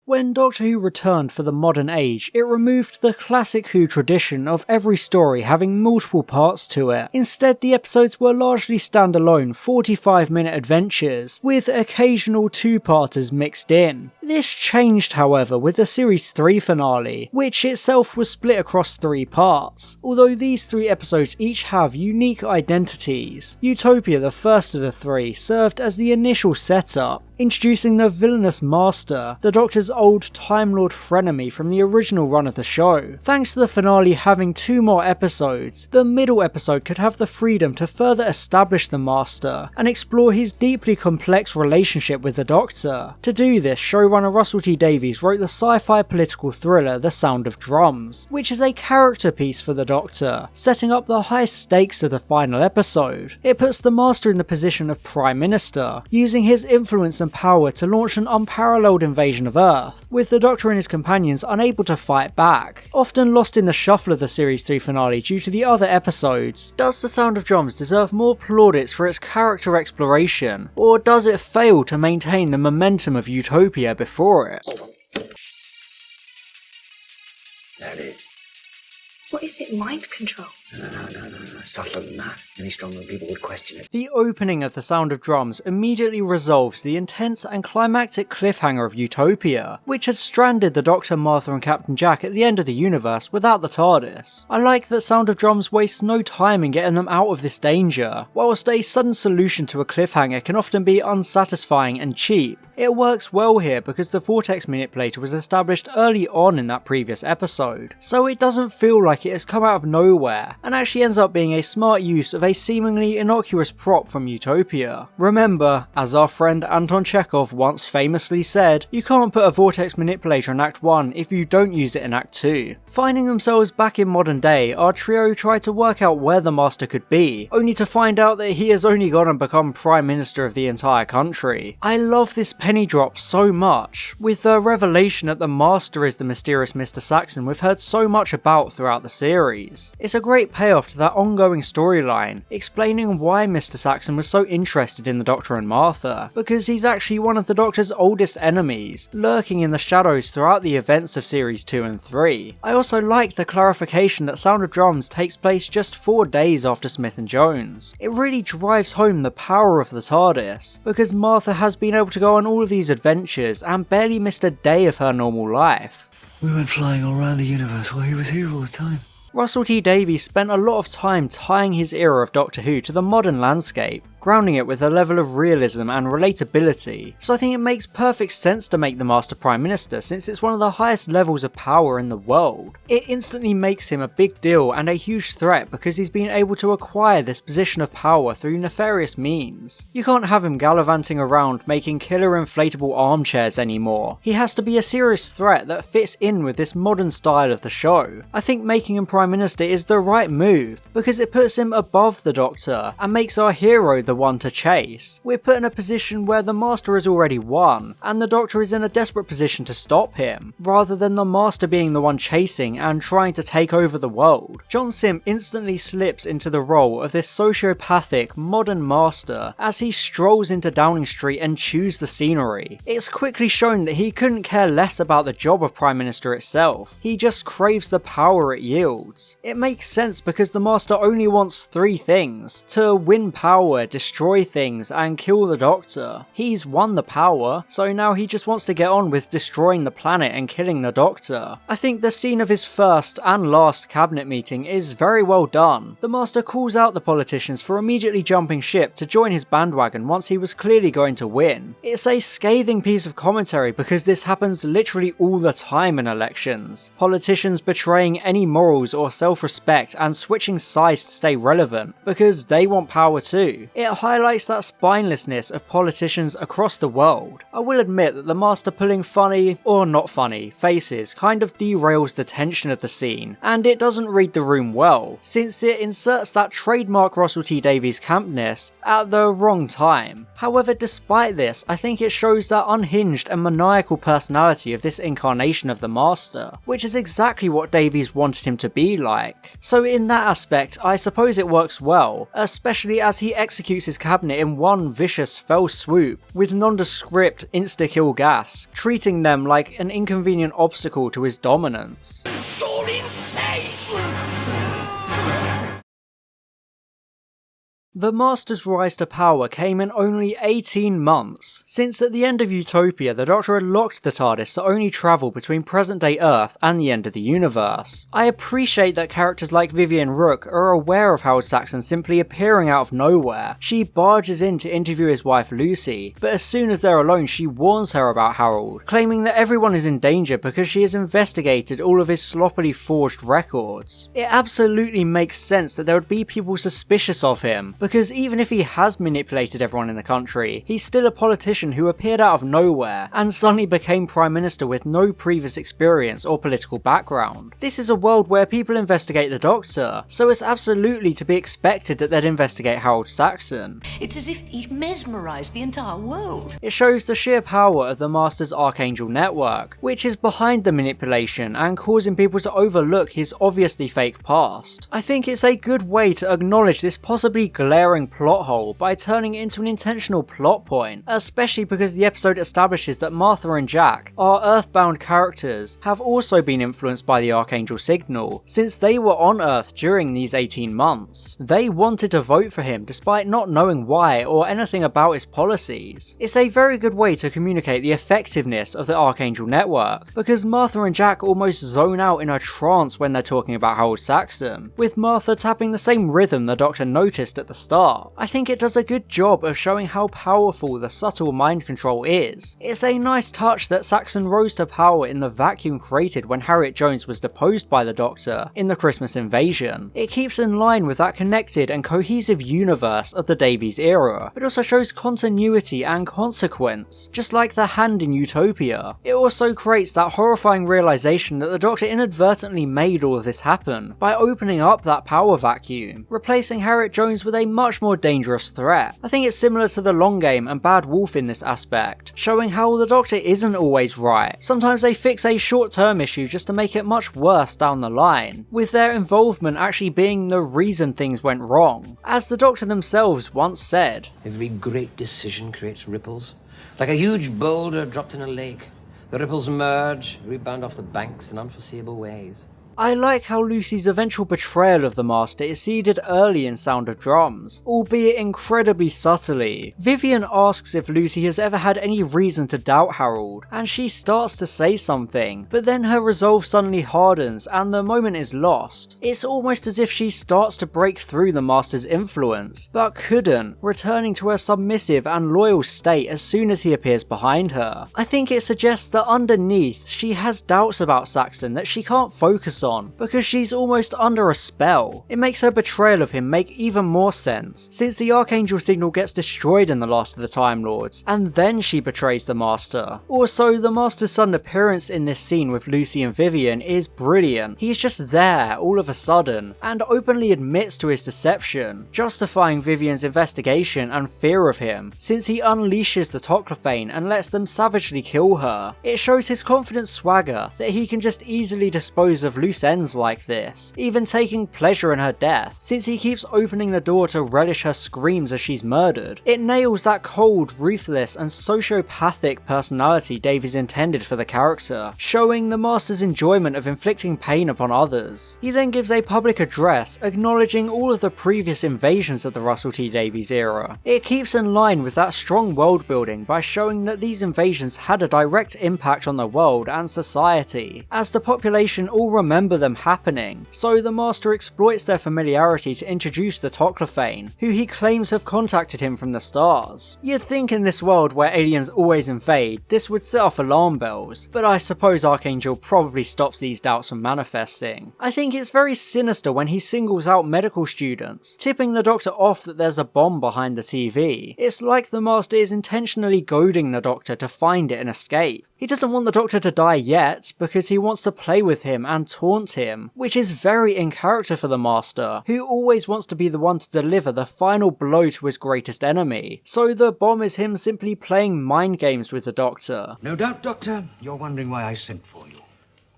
When Doctor Who returned for the modern age, it removed the classic Who tradition of every story having multiple parts to it. Instead, the episodes were largely standalone 45-minute adventures, with occasional two-parters mixed in. This changed, however, with the Series 3 finale, which itself was split across 3 parts. Although these 3 episodes each have unique identities, Utopia, the first of the 3, served as the initial setup, introducing the villainous Master, the Doctor's old Time Lord frenemy from the original run of the show. Thanks to the finale having 2 more episodes, the middle episode could have the freedom to further establish the Master and explore his deeply complex relationship with the Doctor. To do this, showrunner Russell T Davies wrote the sci-fi political thriller The Sound of Drums, which is a character piece for the Doctor, setting up the high stakes of the final episode. It puts the Master in the position of Prime Minister, using his influence and power to launch an unparalleled invasion of Earth, with the Doctor and his companions unable to fight back. Often lost in the shuffle of the Series 3 finale due to the other episodes, does The Sound of Drums deserve more plaudits for its character exploration, or does it fail to maintain the momentum of Utopia before it? There it is. What is it, mind control? No. Subtler than that. Any stronger people would question it. The opening of The Sound of Drums immediately resolves the intense and climactic cliffhanger of Utopia, which had stranded the Doctor, Martha and Captain Jack at the end of the universe without the TARDIS. I like that Sound of Drums wastes no time in getting them out of this danger. Whilst a sudden solution to a cliffhanger can often be unsatisfying and cheap, it works well here because the Vortex manipulator was established early on in that previous episode, so it doesn't feel like it has come out of nowhere, and actually ends up being a smart use of a seemingly innocuous prop from Utopia. Remember, as our friend Anton Chekhov once famously said, you can't put a Vortex manipulator in Act 1 if you don't use it in Act 2. Finding themselves back in modern day, our trio try to work out where the Master could be, only to find out that he has only gone and become Prime Minister of the entire country. I love this penny drop so much, with the revelation that the Master is the mysterious Mr. Saxon we've heard so much about throughout the series. It's a great payoff to that ongoing storyline, explaining why Mr. Saxon was so interested in the Doctor and Martha, because he's actually one of the Doctor's oldest enemies, lurking in the shadows throughout the events of Series 2 and 3. I also like the clarification that Sound of Drums takes place just 4 days after Smith and Jones. It really drives home the power of the TARDIS, because Martha has been able to go on all of these adventures and barely missed a day of her normal life. We went flying all around the universe while he was here all the time. Russell T Davies spent a lot of time tying his era of Doctor Who to the modern landscape, grounding it with a level of realism and relatability, so I think it makes perfect sense to make the Master Prime Minister since it's one of the highest levels of power in the world. It instantly makes him a big deal and a huge threat because he's been able to acquire this position of power through nefarious means. You can't have him gallivanting around making killer inflatable armchairs anymore. He has to be a serious threat that fits in with this modern style of the show. I think making him Prime Minister is the right move because it puts him above the Doctor and makes our hero the one to chase. We're put in a position where the Master has already won, and the Doctor is in a desperate position to stop him, rather than the Master being the one chasing and trying to take over the world. John Sim instantly slips into the role of this sociopathic, modern Master as he strolls into Downing Street and chews the scenery. It's quickly shown that he couldn't care less about the job of Prime Minister itself, he just craves the power it yields. It makes sense because the Master only wants 3 things: to win power, destroy things, and kill the Doctor. He's won the power, so now he just wants to get on with destroying the planet and killing the Doctor. I think the scene of his first and last cabinet meeting is very well done. The Master calls out the politicians for immediately jumping ship to join his bandwagon once he was clearly going to win. It's a scathing piece of commentary because this happens literally all the time in elections. Politicians betraying any morals or self-respect and switching sides to stay relevant because they want power too. It highlights that spinelessness of politicians across the world. I will admit that the Master pulling funny, or not funny, faces kind of derails the tension of the scene, and it doesn't read the room well, since it inserts that trademark Russell T Davies campness at the wrong time. However, despite this, I think it shows that unhinged and maniacal personality of this incarnation of the Master, which is exactly what Davies wanted him to be like. So in that aspect, I suppose it works well, especially as he executes executes his cabinet in one vicious fell swoop, with nondescript insta-kill gas, treating them like an inconvenient obstacle to his dominance. You're insane! The Master's rise to power came in only 18 months, since at the end of Utopia the Doctor had locked the TARDIS to only travel between present-day Earth and the end of the universe. I appreciate that characters like Vivian Rook are aware of Harold Saxon simply appearing out of nowhere. She barges in to interview his wife Lucy, but as soon as they're alone she warns her about Harold, claiming that everyone is in danger because she has investigated all of his sloppily forged records. It absolutely makes sense that there would be people suspicious of him, because even if he has manipulated everyone in the country, he's still a politician who appeared out of nowhere and suddenly became Prime Minister with no previous experience or political background. This is a world where people investigate the Doctor, so it's absolutely to be expected that they'd investigate Harold Saxon. It's as if he's mesmerised the entire world. It shows the sheer power of the Master's Archangel network, which is behind the manipulation and causing people to overlook his obviously fake past. I think it's a good way to acknowledge this possibly glaring plot hole by turning it into an intentional plot point, especially because the episode establishes that Martha and Jack, our Earthbound characters, have also been influenced by the Archangel signal, since they were on Earth during these 18 months. They wanted to vote for him despite not knowing why or anything about his policies. It's a very good way to communicate the effectiveness of the Archangel network, because Martha and Jack almost zone out in a trance when they're talking about Harold Saxon, with Martha tapping the same rhythm the Doctor noticed at the start. I think it does a good job of showing how powerful the subtle mind control is. It's a nice touch that Saxon rose to power in the vacuum created when Harriet Jones was deposed by the Doctor in the Christmas invasion. It keeps in line with that connected and cohesive universe of the Davies era, but also shows continuity and consequence, just like the hand in Utopia. It also creates that horrifying realization that the Doctor inadvertently made all of this happen by opening up that power vacuum, replacing Harriet Jones with a much more dangerous threat. I think it's similar to the Long Game and Bad Wolf in this aspect, showing how the Doctor isn't always right. Sometimes they fix a short-term issue just to make it much worse down the line, with their involvement actually being the reason things went wrong. As the Doctor themselves once said, "Every great decision creates ripples, like a huge boulder dropped in a lake. The ripples merge, rebound off the banks in unforeseeable ways." I like how Lucy's eventual betrayal of the Master is seeded early in Sound of Drums, albeit incredibly subtly. Vivian asks if Lucy has ever had any reason to doubt Harold, and she starts to say something, but then her resolve suddenly hardens and the moment is lost. It's almost as if she starts to break through the Master's influence, but couldn't, returning to her submissive and loyal state as soon as he appears behind her. I think it suggests that underneath, she has doubts about Saxon that she can't focus on, because she's almost under a spell. It makes her betrayal of him make even more sense, since the Archangel signal gets destroyed in the Last of the Time Lords, and then she betrays the Master. Also, the Master's sudden appearance in this scene with Lucy and Vivian is brilliant. He's just there all of a sudden, and openly admits to his deception, justifying Vivian's investigation and fear of him, since he unleashes the Toclophane and lets them savagely kill her. It shows his confident swagger that he can just easily dispose of Lucy ends like this, even taking pleasure in her death, since he keeps opening the door to relish her screams as she's murdered. It nails that cold, ruthless, and sociopathic personality Davies intended for the character, showing the Master's enjoyment of inflicting pain upon others. He then gives a public address acknowledging all of the previous invasions of the Russell T Davies era. It keeps in line with that strong world building by showing that these invasions had a direct impact on the world and society, as the population all remember them happening, so the Master exploits their familiarity to introduce the Toclophane, who he claims have contacted him from the stars. You'd think in this world where aliens always invade, this would set off alarm bells, but I suppose Archangel probably stops these doubts from manifesting. I think it's very sinister when he singles out medical students, tipping the Doctor off that there's a bomb behind the TV. It's like the Master is intentionally goading the Doctor to find it and escape. He doesn't want the Doctor to die yet, because he wants to play with him and taunt him, which is very in character for the Master, who always wants to be the one to deliver the final blow to his greatest enemy. So the bomb is him simply playing mind games with the Doctor. No doubt, Doctor, you're wondering why I sent for you.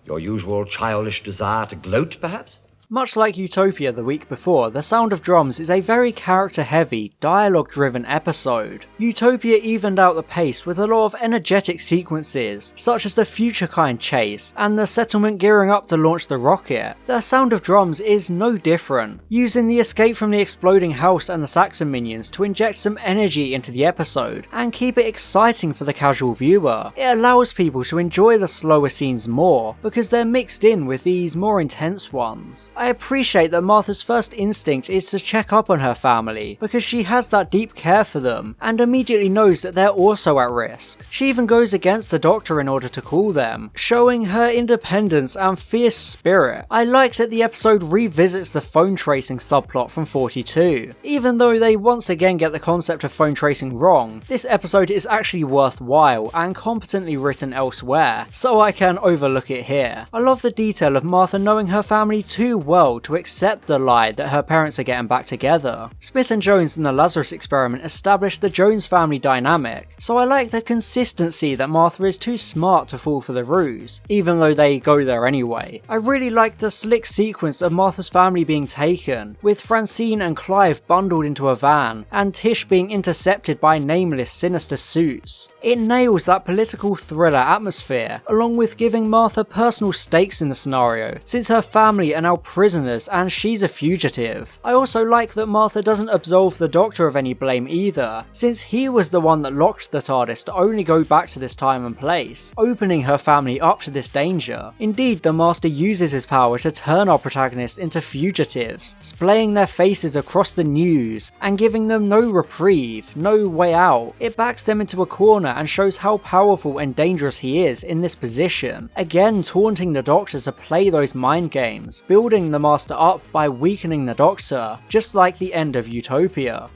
Your usual childish desire to gloat, perhaps? Much like Utopia the week before, The Sound of Drums is a very character-heavy, dialogue-driven episode. Utopia evened out the pace with a lot of energetic sequences, such as the Future Kind chase, and the settlement gearing up to launch the rocket. The Sound of Drums is no different, using the escape from the exploding house and the Saxon minions to inject some energy into the episode, and keep it exciting for the casual viewer. It allows people to enjoy the slower scenes more, because they're mixed in with these more intense ones. I appreciate that Martha's first instinct is to check up on her family, because she has that deep care for them, and immediately knows that they're also at risk. She even goes against the doctor in order to call them, showing her independence and fierce spirit. I like that the episode revisits the phone tracing subplot from 42. Even though they once again get the concept of phone tracing wrong, this episode is actually worthwhile and competently written elsewhere, so I can overlook it here. I love the detail of Martha knowing her family too well to accept the lie that her parents are getting back together. Smith and Jones in the Lazarus Experiment established the Jones family dynamic, so I like the consistency that Martha is too smart to fall for the ruse, even though they go there anyway. I really like the slick sequence of Martha's family being taken, with Francine and Clive bundled into a van, and Tish being intercepted by nameless sinister suits. It nails that political thriller atmosphere, along with giving Martha personal stakes in the scenario, since her family are now prisoners and she's a fugitive. I also like that Martha doesn't absolve the Doctor of any blame either, since he was the one that locked the TARDIS to only go back to this time and place, opening her family up to this danger. Indeed, the Master uses his power to turn our protagonists into fugitives, splaying their faces across the news, and giving them no reprieve, no way out. It backs them into a corner and shows how powerful and dangerous he is in this position, again taunting the Doctor to play those mind games, building the Master up by weakening the Doctor, just like the end of Utopia.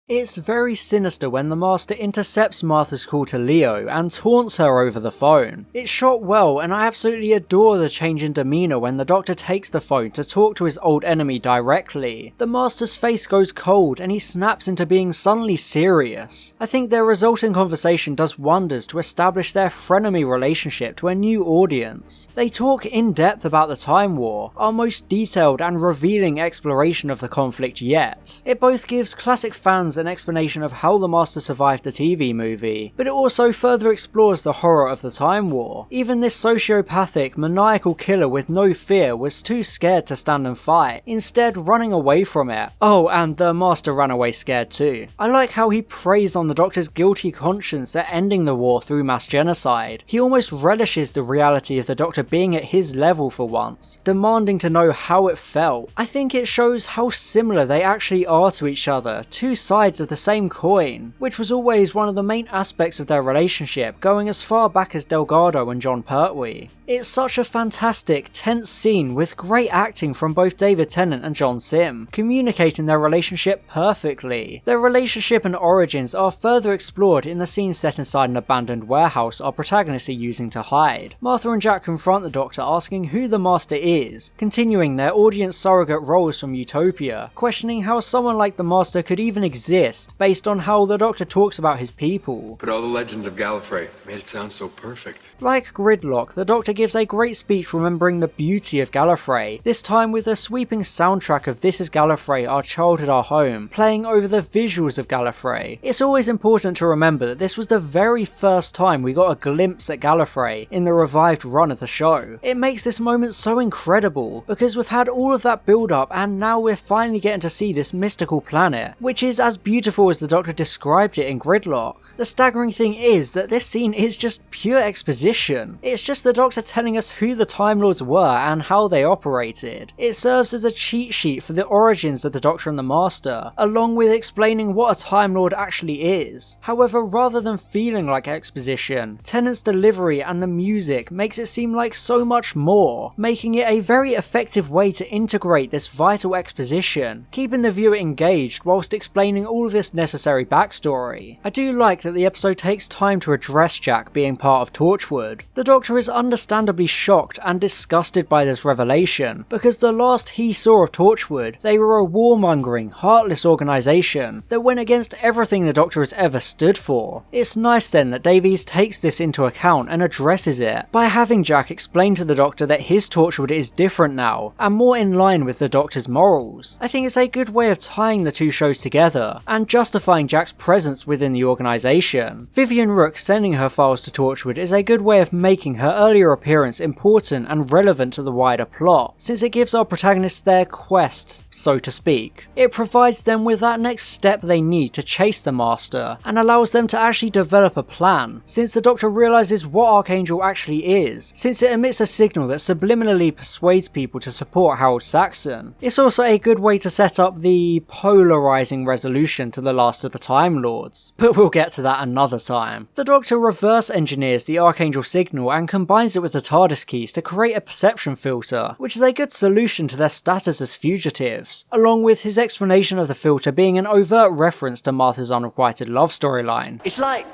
It's very sinister when the Master intercepts Martha's call to Leo and taunts her over the phone. It's shot well, and I absolutely adore the change in demeanour when the Doctor takes the phone to talk to his old enemy directly. The Master's face goes cold and he snaps into being suddenly serious. I think their resulting conversation does wonders to establish their frenemy relationship to a new audience. They talk in depth about the Time War, our most detailed and revealing exploration of the conflict yet. It both gives classic fans an explanation of how the Master survived the TV movie, but it also further explores the horror of the Time War. Even this sociopathic, maniacal killer with no fear was too scared to stand and fight, instead running away from it. Oh, and the Master ran away scared too. I like how he preys on the Doctor's guilty conscience at ending the war through mass genocide. He almost relishes the reality of the Doctor being at his level for once, demanding to know how it felt. I think it shows how similar they actually are to each other, two sides of the same coin, which was always one of the main aspects of their relationship, going as far back as Delgado and John Pertwee. It's such a fantastic, tense scene with great acting from both David Tennant and John Sim, communicating their relationship perfectly. Their relationship and origins are further explored in the scene set inside an abandoned warehouse our protagonists are using to hide. Martha and Jack confront the Doctor asking who the Master is, continuing their audience surrogate roles from Utopia, questioning how someone like the Master could even exist, based on how the Doctor talks about his people. But all the legends of Gallifrey made it sound so perfect. Like Gridlock, the Doctor gives a great speech remembering the beauty of Gallifrey, this time with a sweeping soundtrack of This Is Gallifrey, Our Childhood, Our Home, playing over the visuals of Gallifrey. It's always important to remember that this was the very first time we got a glimpse at Gallifrey in the revived run of the show. It makes this moment so incredible, because we've had all of that build up and now we're finally getting to see this mystical planet, which is as beautiful as the Doctor described it in Gridlock. The staggering thing is that this scene is just pure exposition. It's just the Doctor telling us who the Time Lords were and how they operated. It serves as a cheat sheet for the origins of the Doctor and the Master, along with explaining what a Time Lord actually is. However, rather than feeling like exposition, Tennant's delivery and the music makes it seem like so much more, making it a very effective way to integrate this vital exposition, keeping the viewer engaged whilst explaining all of this necessary backstory. I do like that the episode takes time to address Jack being part of Torchwood. The Doctor is understanding understandably shocked and disgusted by this revelation, because the last he saw of Torchwood, they were a warmongering, heartless organisation that went against everything the Doctor has ever stood for. It's nice then that Davies takes this into account and addresses it by having Jack explain to the Doctor that his Torchwood is different now and more in line with the Doctor's morals. I think it's a good way of tying the two shows together and justifying Jack's presence within the organisation. Vivian Rook sending her files to Torchwood is a good way of making her earlier appearance important and relevant to the wider plot, since it gives our protagonists their quests, so to speak. It provides them with that next step they need to chase the Master, and allows them to actually develop a plan, since the Doctor realises what Archangel actually is, since it emits a signal that subliminally persuades people to support Harold Saxon. It's also a good way to set up the polarising resolution to the last of the Time Lords, but we'll get to that another time. The Doctor reverse engineers the Archangel signal and combines it with the TARDIS keys to create a perception filter, which is a good solution to their status as fugitives, along with his explanation of the filter being an overt reference to Martha's unrequited love storyline. It's like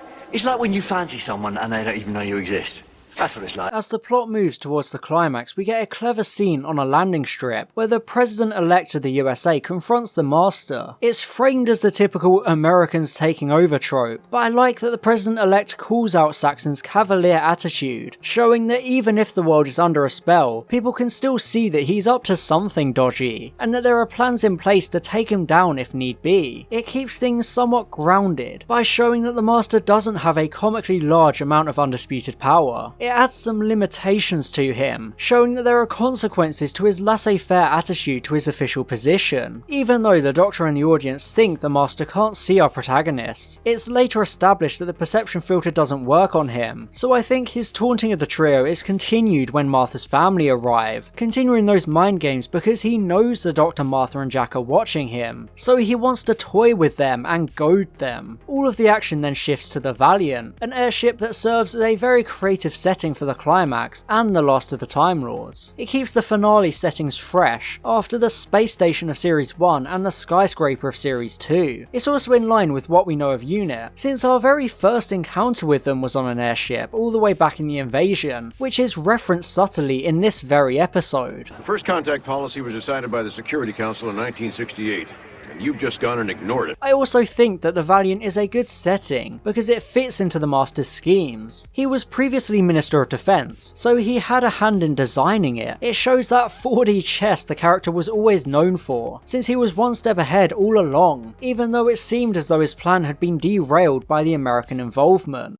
when you fancy someone and they don't even know you exist. That's what it's like. As the plot moves towards the climax, we get a clever scene on a landing strip where the President-elect of the USA confronts the Master. It's framed as the typical Americans taking over trope, but I like that the President-elect calls out Saxon's cavalier attitude, showing that even if the world is under a spell, people can still see that he's up to something dodgy, and that there are plans in place to take him down if need be. It keeps things somewhat grounded by showing that the Master doesn't have a comically large amount of undisputed power. It adds some limitations to him, showing that there are consequences to his laissez-faire attitude to his official position. Even though the Doctor and the audience think the Master can't see our protagonists, it's later established that the perception filter doesn't work on him, so I think his taunting of the trio is continued when Martha's family arrive, continuing those mind games because he knows the Doctor, Martha and Jack are watching him, so he wants to toy with them and goad them. All of the action then shifts to the Valiant, an airship that serves as a very creative setting for the climax and the last of the Time Lords. It keeps the finale settings fresh after the space station of Series 1 and the skyscraper of Series 2. It's also in line with what we know of UNIT, since our very first encounter with them was on an airship all the way back in the Invasion, which is referenced subtly in this very episode. The first contact policy was decided by the Security Council in 1968. You've just gone and ignored it. I also think that the Valiant is a good setting because it fits into the Master's schemes. He was previously Minister of Defense, so he had a hand in designing it. It shows that 4D chess the character was always known for, since he was one step ahead all along, even though it seemed as though his plan had been derailed by the American involvement.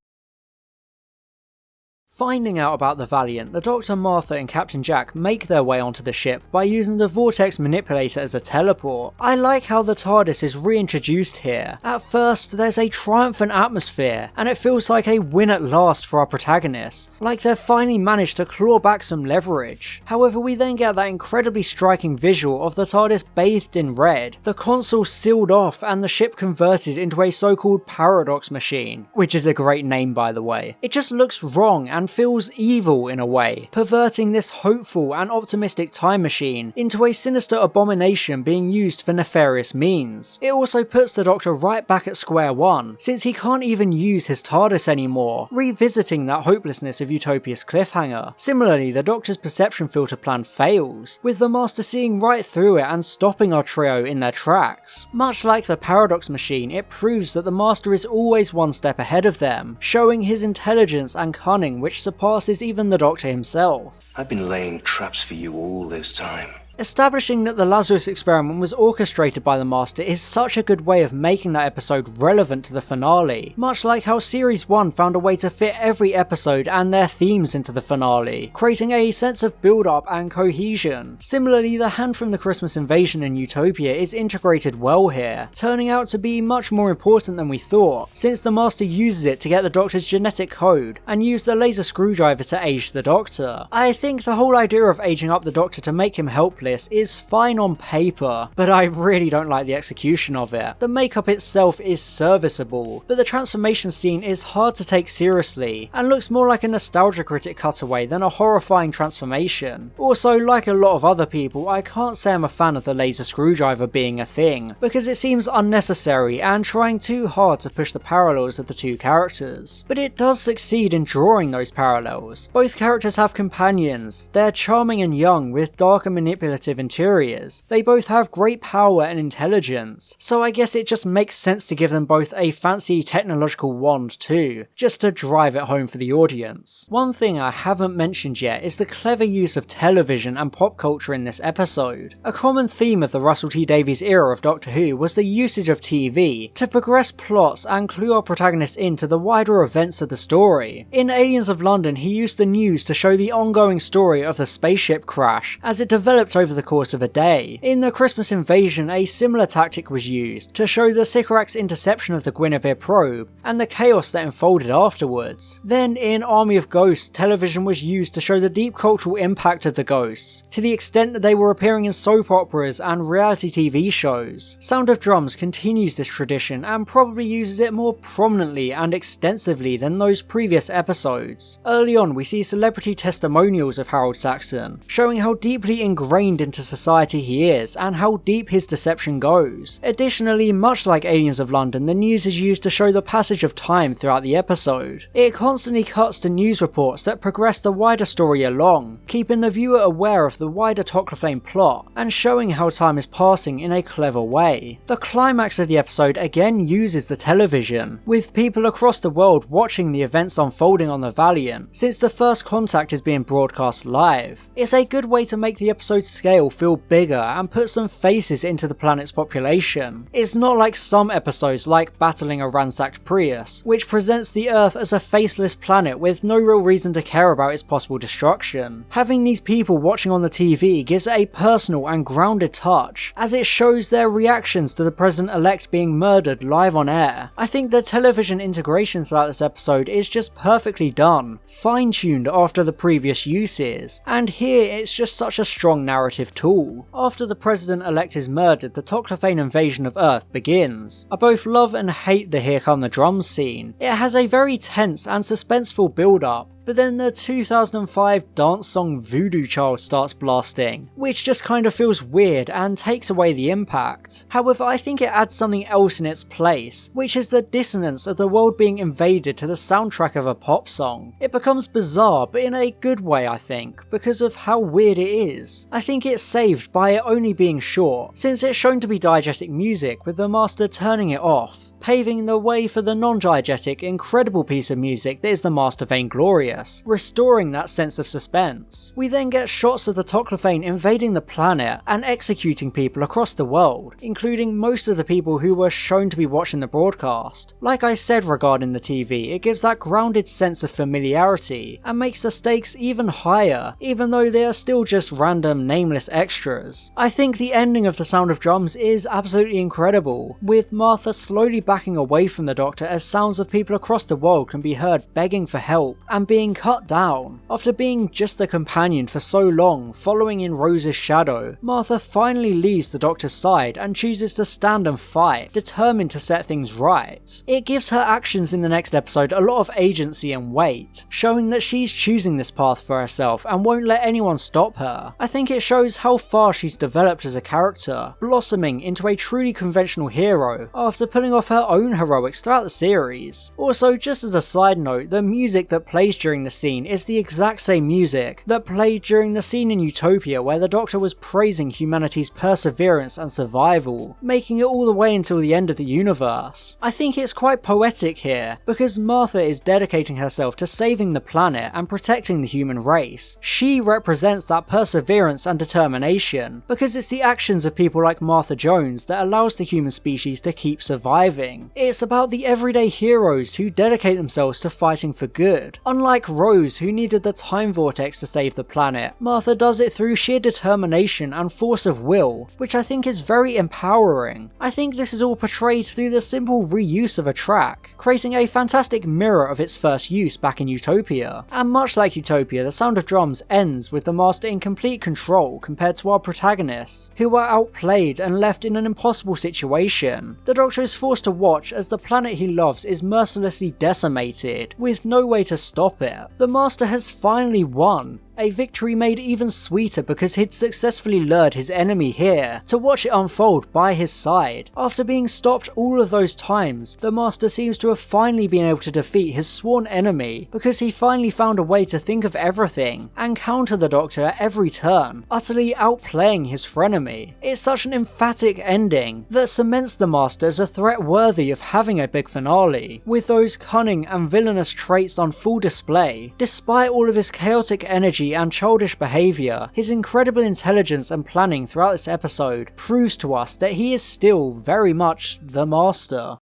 Finding out about the Valiant, the Doctor, Martha and Captain Jack make their way onto the ship by using the Vortex Manipulator as a teleport. I like how the TARDIS is reintroduced here. At first, there's a triumphant atmosphere, and it feels like a win at last for our protagonists, like they've finally managed to claw back some leverage. However, we then get that incredibly striking visual of the TARDIS bathed in red, the console sealed off and the ship converted into a so-called paradox machine, which is a great name by the way. It just looks wrong and feels evil in a way, perverting this hopeful and optimistic time machine into a sinister abomination being used for nefarious means. It also puts the Doctor right back at square one, since he can't even use his TARDIS anymore, revisiting that hopelessness of Utopia's cliffhanger. Similarly, the Doctor's perception filter plan fails, with the Master seeing right through it and stopping our trio in their tracks. Much like the paradox machine, it proves that the Master is always one step ahead of them, showing his intelligence and cunning which surpasses even the Doctor himself. I've been laying traps for you all this time. Establishing that the Lazarus experiment was orchestrated by the Master is such a good way of making that episode relevant to the finale, much like how Series 1 found a way to fit every episode and their themes into the finale, creating a sense of build-up and cohesion. Similarly, the hand from the Christmas invasion in Utopia is integrated well here, turning out to be much more important than we thought, since the Master uses it to get the Doctor's genetic code and use the laser screwdriver to age the Doctor. I think the whole idea of aging up the Doctor to make him helpless this is fine on paper, but I really don't like the execution of it. The makeup itself is serviceable, but the transformation scene is hard to take seriously, and looks more like a nostalgia critic cutaway than a horrifying transformation. Also, like a lot of other people, I can't say I'm a fan of the laser screwdriver being a thing, because it seems unnecessary and trying too hard to push the parallels of the two characters. But it does succeed in drawing those parallels. Both characters have companions, they're charming and young with dark and manipulative interiors, they both have great power and intelligence, so I guess it just makes sense to give them both a fancy technological wand too, just to drive it home for the audience. One thing I haven't mentioned yet is the clever use of television and pop culture in this episode. A common theme of the Russell T Davies era of Doctor Who was the usage of TV to progress plots and clue our protagonists into the wider events of the story. In Aliens of London, he used the news to show the ongoing story of the spaceship crash as it developed over the course of a day. In The Christmas Invasion, a similar tactic was used to show the Sycorax's interception of the Guinevere probe and the chaos that unfolded afterwards. Then in Army of Ghosts, television was used to show the deep cultural impact of the ghosts, to the extent that they were appearing in soap operas and reality TV shows. Sound of Drums continues this tradition and probably uses it more prominently and extensively than those previous episodes. Early on, we see celebrity testimonials of Harold Saxon, showing how deeply ingrained into society he is and how deep his deception goes. Additionally, much like Aliens of London, the news is used to show the passage of time throughout the episode. It constantly cuts to news reports that progress the wider story along, keeping the viewer aware of the wider Toclaflame plot and showing how time is passing in a clever way. The climax of the episode again uses the television, with people across the world watching the events unfolding on the Valiant, since the first contact is being broadcast live. It's a good way to make the episode's scale feel bigger and put some faces into the planet's population. It's not like some episodes like Battling a Ransacked Prius, which presents the Earth as a faceless planet with no real reason to care about its possible destruction. Having these people watching on the TV gives it a personal and grounded touch, as it shows their reactions to the President-elect being murdered live on air. I think the television integration throughout this episode is just perfectly done, fine-tuned after the previous uses, and here it's just such a strong narrative tool. After the President-elect is murdered, the Toclafane invasion of Earth begins. I both love and hate the Here Come the Drums scene. It has a very tense and suspenseful build-up, but then the 2005 dance song Voodoo Child starts blasting, which just kind of feels weird and takes away the impact. However, I think it adds something else in its place, which is the dissonance of the world being invaded to the soundtrack of a pop song. It becomes bizarre, but in a good way I think, because of how weird it is. I think it's saved by it only being short, since it's shown to be diegetic music with the master turning it off, paving the way for the non-diegetic, incredible piece of music that is the Master Vainglorious, restoring that sense of suspense. We then get shots of the Toclafane invading the planet and executing people across the world, including most of the people who were shown to be watching the broadcast. Like I said regarding the TV, it gives that grounded sense of familiarity and makes the stakes even higher, even though they are still just random nameless extras. I think the ending of The Sound of Drums is absolutely incredible, with Martha slowly backing away from the Doctor as sounds of people across the world can be heard begging for help and being cut down. After being just a companion for so long, following in Rose's shadow, Martha finally leaves the Doctor's side and chooses to stand and fight, determined to set things right. It gives her actions in the next episode a lot of agency and weight, showing that she's choosing this path for herself and won't let anyone stop her. I think it shows how far she's developed as a character, blossoming into a truly conventional hero after pulling off her own heroics throughout the series. Also, just as a side note, the music that plays during the scene is the exact same music that played during the scene in Utopia where the Doctor was praising humanity's perseverance and survival, making it all the way until the end of the universe. I think it's quite poetic here, because Martha is dedicating herself to saving the planet and protecting the human race. She represents that perseverance and determination, because it's the actions of people like Martha Jones that allows the human species to keep surviving. setting. It's about the everyday heroes who dedicate themselves to fighting for good. Unlike Rose, who needed the time vortex to save the planet, Martha does it through sheer determination and force of will, which I think is very empowering. I think this is all portrayed through the simple reuse of a track, creating a fantastic mirror of its first use back in Utopia. And much like Utopia, The Sound of Drums ends with the Master in complete control compared to our protagonists, who are outplayed and left in an impossible situation. The Doctor is forced to watch as the planet he loves is mercilessly decimated, with no way to stop it. The Master has finally won, a victory made even sweeter because he'd successfully lured his enemy here to watch it unfold by his side. After being stopped all of those times, the Master seems to have finally been able to defeat his sworn enemy because he finally found a way to think of everything and counter the Doctor at every turn, utterly outplaying his frenemy. It's such an emphatic ending that cements the Master as a threat worthy of having a big finale, with those cunning and villainous traits on full display. Despite all of his chaotic energy and childish behaviour, his incredible intelligence and planning throughout this episode proves to us that he is still very much the Master.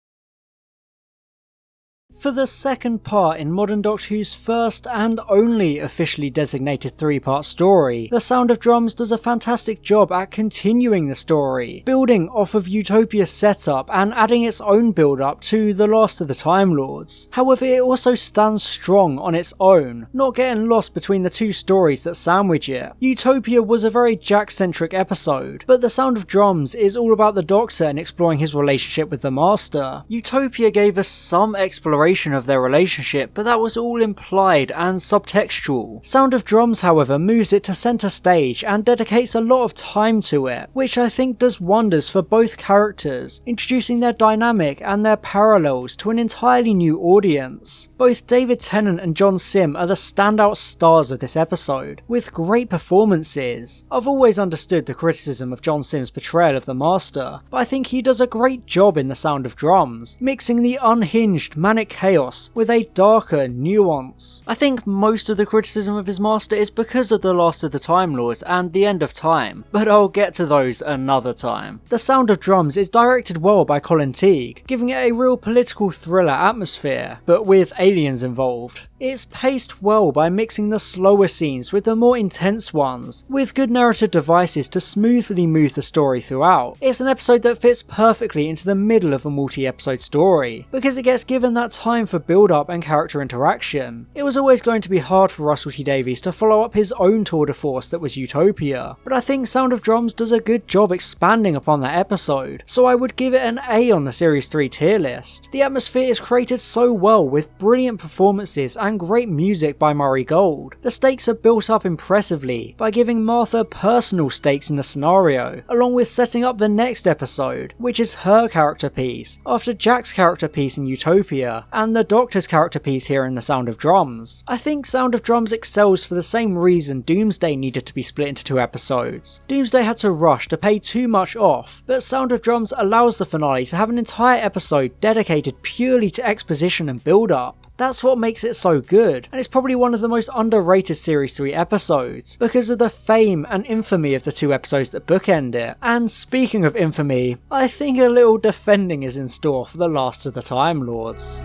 For the second part in modern Doctor Who's first and only officially designated 3-part story, The Sound of Drums does a fantastic job at continuing the story, building off of Utopia's setup and adding its own build-up to The Last of the Time Lords. However, it also stands strong on its own, not getting lost between the two stories that sandwich it. Utopia was a very Jack-centric episode, but The Sound of Drums is all about the Doctor and exploring his relationship with the Master. Utopia gave us some exploration of their relationship, but that was all implied and subtextual. Sound of Drums, however, moves it to centre stage and dedicates a lot of time to it, which I think does wonders for both characters, introducing their dynamic and their parallels to an entirely new audience. Both David Tennant and John Sim are the standout stars of this episode, with great performances. I've always understood the criticism of John Sim's portrayal of the Master, but I think he does a great job in The Sound of Drums, mixing the unhinged, manic chaos with a darker nuance. I think most of the criticism of his Master is because of The Last of the Time Lords and The End of Time, but I'll get to those another time. The Sound of Drums is directed well by Colin Teague, giving it a real political thriller atmosphere, but with aliens involved. It's paced well by mixing the slower scenes with the more intense ones, with good narrative devices to smoothly move the story throughout. It's an episode that fits perfectly into the middle of a multi-episode story, because it gets given that time for build-up and character interaction. It was always going to be hard for Russell T Davies to follow up his own tour de force that was Utopia, but I think Sound of Drums does a good job expanding upon that episode, so I would give it an A on the Series 3 tier list. The atmosphere is created so well with brilliant performances and great music by Murray Gold. The stakes are built up impressively by giving Martha personal stakes in the scenario, along with setting up the next episode, which is her character piece, after Jack's character piece in Utopia, and the Doctor's character piece here in The Sound of Drums. I think Sound of Drums excels for the same reason Doomsday needed to be split into 2 episodes. Doomsday had to rush to pay too much off, but Sound of Drums allows the finale to have an entire episode dedicated purely to exposition and build-up. That's what makes it so good, and it's probably one of the most underrated Series 3 episodes, because of the fame and infamy of the 2 episodes that bookend it. And speaking of infamy, I think a little defending is in store for The Last of the Time Lords.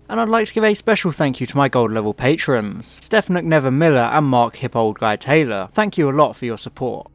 And I'd like to give a special thank you to my gold level patrons, Steph McNever Miller and Mark Hippold Guy Taylor. Thank you a lot for your support.